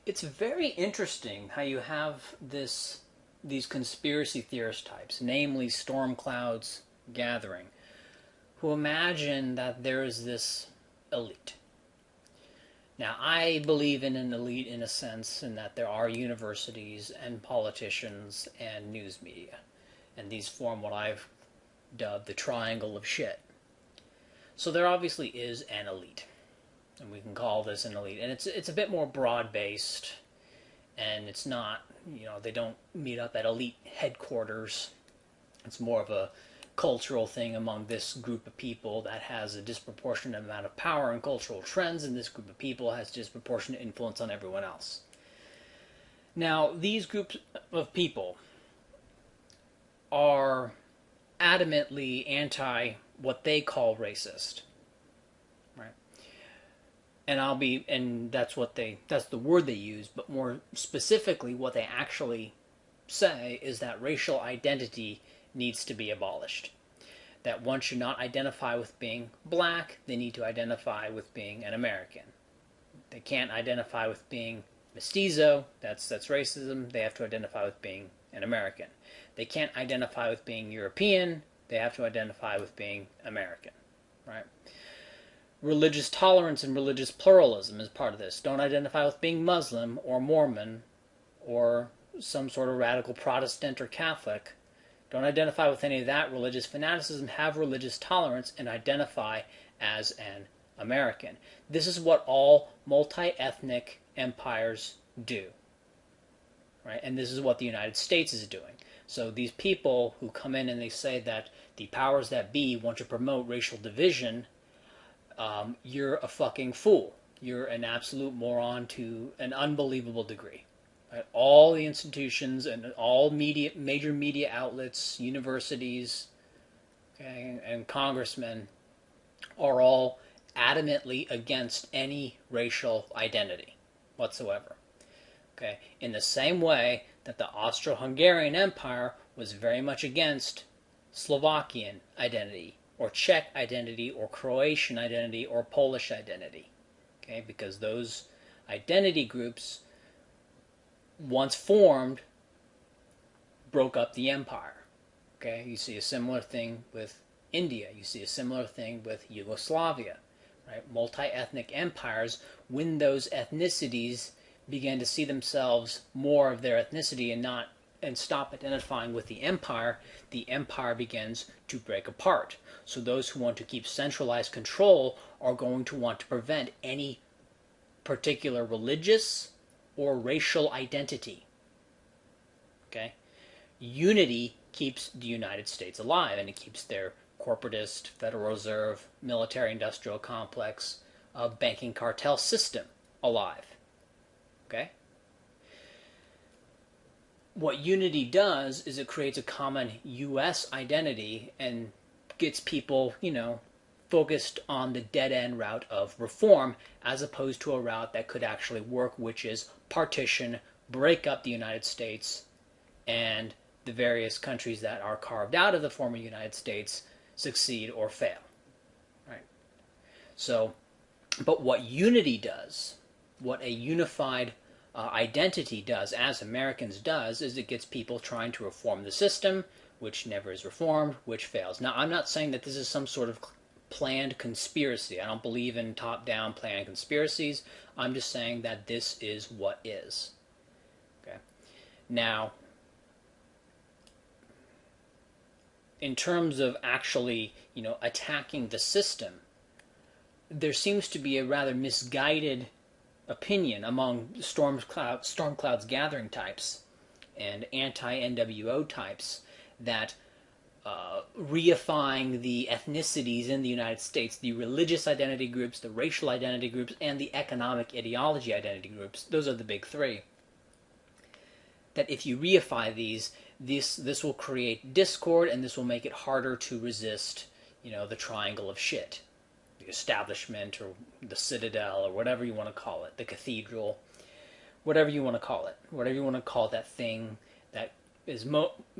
It's very interesting how you have these conspiracy theorist types, namely StormCloudsGathering, who imagine that there is this elite. Now, I believe in an elite in a sense in that there are universities and politicians and news media, and these form what I've dubbed the triangle of shit. So there obviously is an elite, and we can call this an elite, and it's a bit more broad based, and it's not, they don't meet up at elite headquarters. It's more of a cultural thing among this group of people that has a disproportionate amount of power and cultural trends, and this group of people has disproportionate influence on everyone else. Now, these groups of people are adamantly anti what they call racist, right? And that's the word they use, but more specifically, what they actually say is that racial identity needs to be abolished. That one should not identify with being black, they need to identify with being an American. They can't identify with being mestizo, that's racism, they have to identify with being an American. They can't identify with being European, they have to identify with being American, right? Religious tolerance and religious pluralism is part of this. Don't identify with being Muslim or Mormon or some sort of radical Protestant or Catholic. Don't identify with any of that religious fanaticism. Have religious tolerance and identify as an American. This is what all multi-ethnic empires do, right? And this is what the United States is doing. So these people who come in and they say that the powers that be want to promote racial division, you're a fucking fool. You're an absolute moron to an unbelievable degree. Right? All the institutions and all major media outlets, universities, okay, and congressmen are all adamantly against any racial identity whatsoever. Okay? In the same way that the Austro-Hungarian Empire was very much against Slovakian identity, or Czech identity, or Croatian identity, or Polish identity. Okay? Because those identity groups, once formed, broke up the empire. Okay, you see a similar thing with India. You see a similar thing with Yugoslavia. Right, multi-ethnic empires. When those ethnicities began to see themselves more of their ethnicity and stop identifying with the empire begins to break apart. So those who want to keep centralized control are going to want to prevent any particular religious or racial identity. Okay? Unity keeps the United States alive, and it keeps their corporatist, Federal Reserve, military-industrial complex, banking cartel system alive. Okay? What unity does is it creates a common U.S. identity and gets people, focused on the dead-end route of reform as opposed to a route that could actually work, which is partition, break up the United States, and the various countries that are carved out of the former United States succeed or fail. Right? So, but what unity does, what a unified identity does, as Americans does, is it gets people trying to reform the system, which never is reformed, which fails. Now, I'm not saying that this is some sort of planned conspiracy. I don't believe in top-down planned conspiracies. I'm just saying that this is what is. Okay. Now, in terms of actually, attacking the system, there seems to be a rather misguided opinion among StormCloudsGathering types and anti-NWO types that reifying the ethnicities in the United States, the religious identity groups, the racial identity groups, and the economic ideology identity groups, those are the big three, that if you reify these, this will create discord, and this will make it harder to resist, the triangle of shit. The establishment, or the citadel, or whatever you want to call it, the cathedral, whatever you want to call it, whatever you want to call that thing that is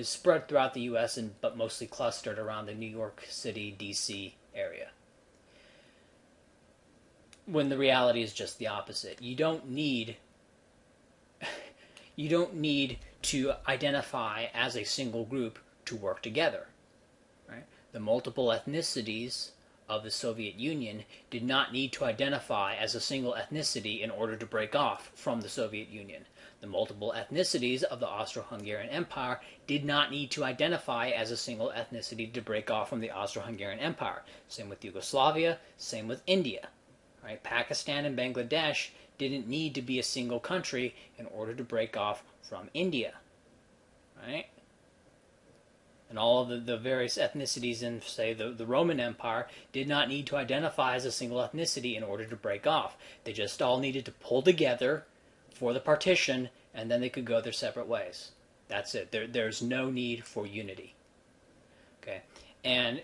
spread throughout the U.S. but mostly clustered around the New York City, D.C. area. When the reality is just the opposite. You don't need You don't need to identify as a single group to work together. Right? The multiple ethnicities of the Soviet Union did not need to identify as a single ethnicity in order to break off from the Soviet Union. The multiple ethnicities of the Austro-Hungarian Empire did not need to identify as a single ethnicity to break off from the Austro-Hungarian Empire. Same with Yugoslavia, same with India. Right? Pakistan and Bangladesh didn't need to be a single country in order to break off from India. Right? And all of the various ethnicities in, say, the Roman Empire did not need to identify as a single ethnicity in order to break off. They just all needed to pull together for the partition, and then they could go their separate ways. That's it. There's no need for unity. Okay? And,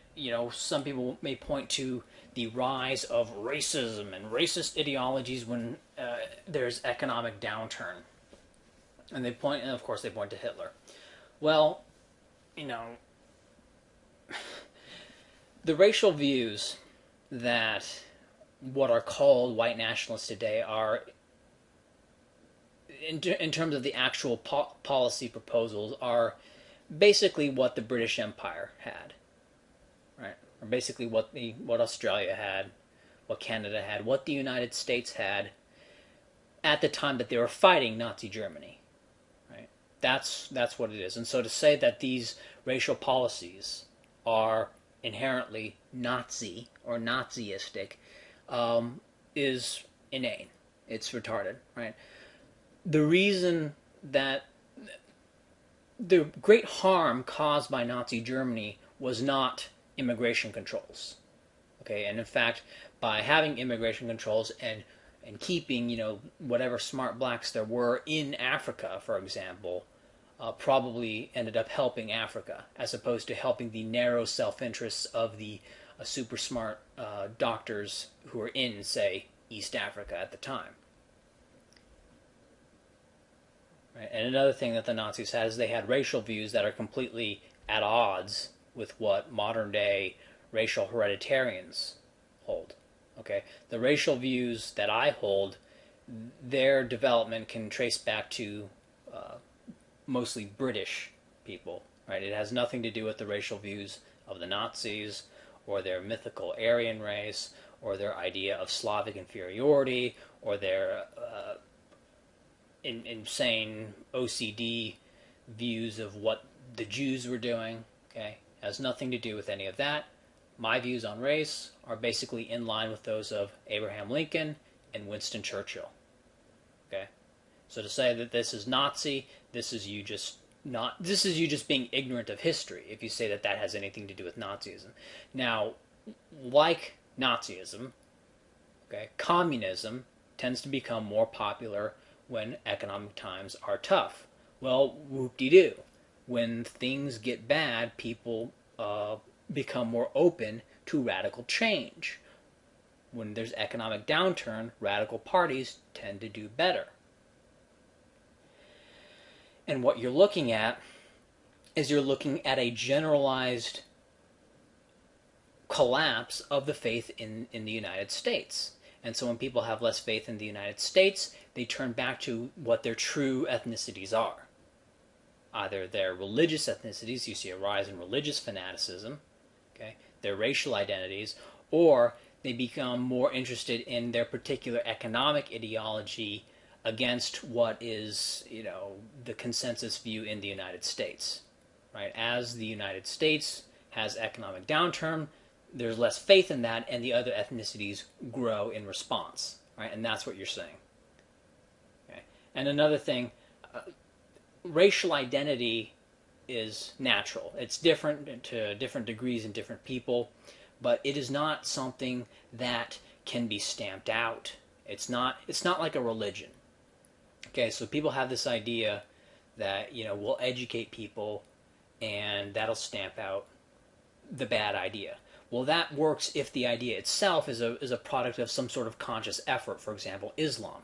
some people may point to the rise of racism and racist ideologies when there's economic downturn. And of course they point to Hitler. Well, the racial views that what are called white nationalists today are, in terms of the actual policy proposals, are basically what the British Empire had, right? Or basically what Australia had, what Canada had, what the United States had at the time that they were fighting Nazi Germany. That's what it is. And so to say that these racial policies are inherently Nazi or Naziistic is inane. It's retarded, right? The reason that the great harm caused by Nazi Germany was not immigration controls. Okay, and in fact, by having immigration controls and keeping, whatever smart blacks there were in Africa, for example, probably ended up helping Africa, as opposed to helping the narrow self-interests of the super smart doctors who were in, say, East Africa at the time. Right? And another thing that the Nazis had is they had racial views that are completely at odds with what modern-day racial hereditarians hold. Okay, the racial views that I hold, their development can trace back to mostly British people. Right? It has nothing to do with the racial views of the Nazis or their mythical Aryan race or their idea of Slavic inferiority or their insane OCD views of what the Jews were doing. Okay, it has nothing to do with any of that. My views on race are basically in line with those of Abraham Lincoln and Winston Churchill. Okay, so to say that this is Nazi, this is you just being ignorant of history if you say that that has anything to do with Nazism. Now, like Nazism, okay, communism tends to become more popular when economic times are tough. Well, whoop-de-doo. When things get bad, people become more open to radical change. When there's economic downturn, radical parties tend to do better. And what you're looking at is you're looking at a generalized collapse of the faith in the United States. And so when people have less faith in the United States, they turn back to what their true ethnicities are. Either their religious ethnicities, you see a rise in religious fanaticism, okay, their racial identities, or they become more interested in their particular economic ideology against what is, the consensus view in the United States. Right? As the United States has economic downturn, there's less faith in that, and the other ethnicities grow in response. Right? And that's what you're saying. Okay? And another thing, racial identity is natural. It's different to different degrees in different people, but it is not something that can be stamped out. It's not like a religion. Okay, so people have this idea that, we'll educate people and that'll stamp out the bad idea. Well, that works if the idea itself is a product of some sort of conscious effort, for example, Islam.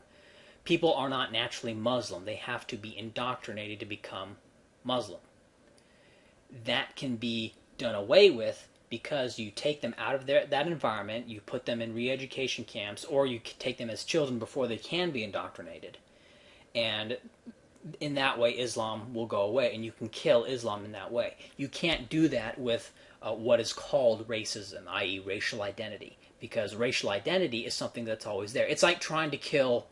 People are not naturally Muslim. They have to be indoctrinated to become Muslim. That can be done away with because you take them out of that environment, you put them in re-education camps, or you take them as children before they can be indoctrinated. And in that way Islam will go away, and you can kill Islam in that way. You can't do that with what is called racism, i.e. racial identity, because racial identity is something that's always there. It's like trying to kill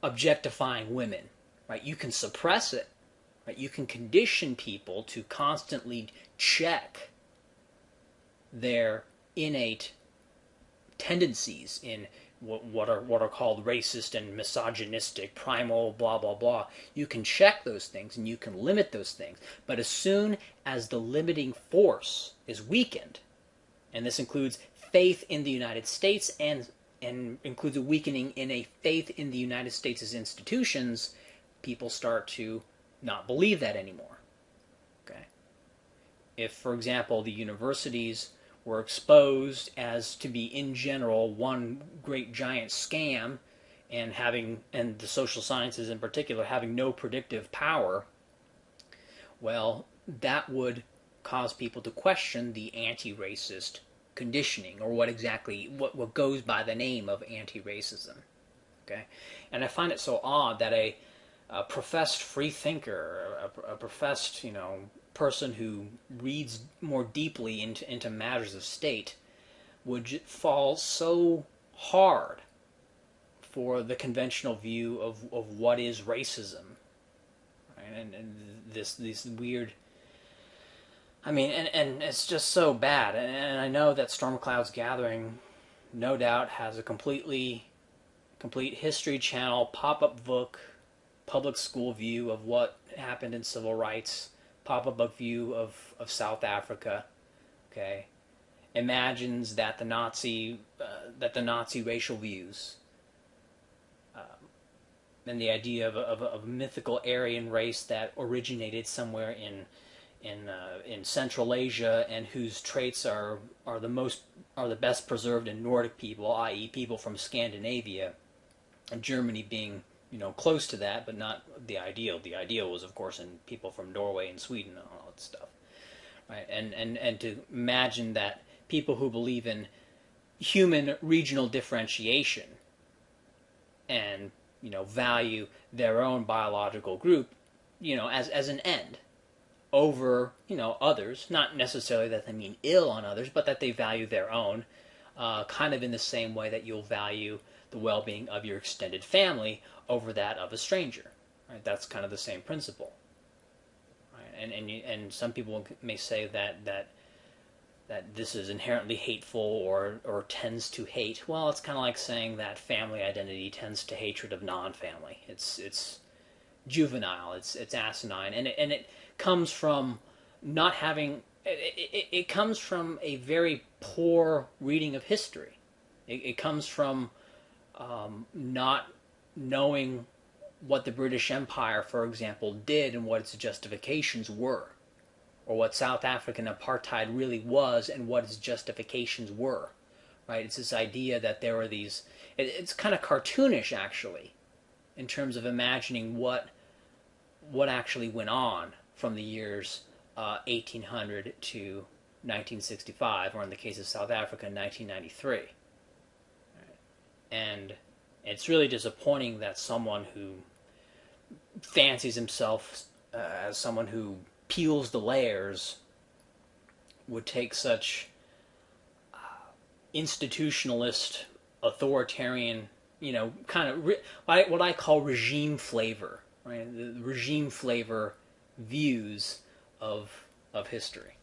objectifying women, right? You can suppress it, right? You can condition people to constantly check their innate tendencies in what are called racist and misogynistic, primal, blah, blah, blah. You can check those things and you can limit those things. But as soon as the limiting force is weakened, and this includes faith in the United States and includes a weakening in a faith in the United States' institutions, people start to not believe that anymore. Okay? If, for example, the universities were exposed as to be in general one great giant scam, and the social sciences in particular having no predictive power, well, that would cause people to question the anti-racist conditioning, or what goes by the name of anti-racism. Okay, and I find it so odd that a professed free thinker, a professed person who reads more deeply into matters of state would fall so hard for the conventional view of what is racism, right? And this weird, and it's just so bad. And I know that StormCloudsGathering no doubt has a complete History Channel pop-up book, public school view of what happened in civil rights, pop-up book view of South Africa, okay, imagines that the Nazi racial views and the idea of a mythical Aryan race that originated somewhere in Central Asia and whose traits are the best preserved in Nordic people, i.e. people from Scandinavia, and Germany being close to that, but not the ideal. The ideal was, of course, in people from Norway and Sweden and all that stuff, right? And to imagine that people who believe in human regional differentiation and value their own biological group, as an end over others, not necessarily that they mean ill on others, but that they value their own, kind of in the same way that you'll value the well-being of your extended family over that of a stranger, right? That's kind of the same principle, right? And some people may say that this is inherently hateful or tends to hate. Well, it's kind of like saying that family identity tends to hatred of non-family. It's juvenile. It's asinine, and it comes from not having. It comes from a very poor reading of history. It comes from not knowing what the British Empire, for example, did and what its justifications were, or what South African apartheid really was and what its justifications were, right? It's this idea that there were these. It's kind of cartoonish, actually, in terms of imagining what actually went on from the years 1800 to 1965, or in the case of South Africa, 1993. And it's really disappointing that someone who fancies himself as someone who peels the layers would take such institutionalist, authoritarian, kind of what I call regime flavor, right? The regime flavor views of history.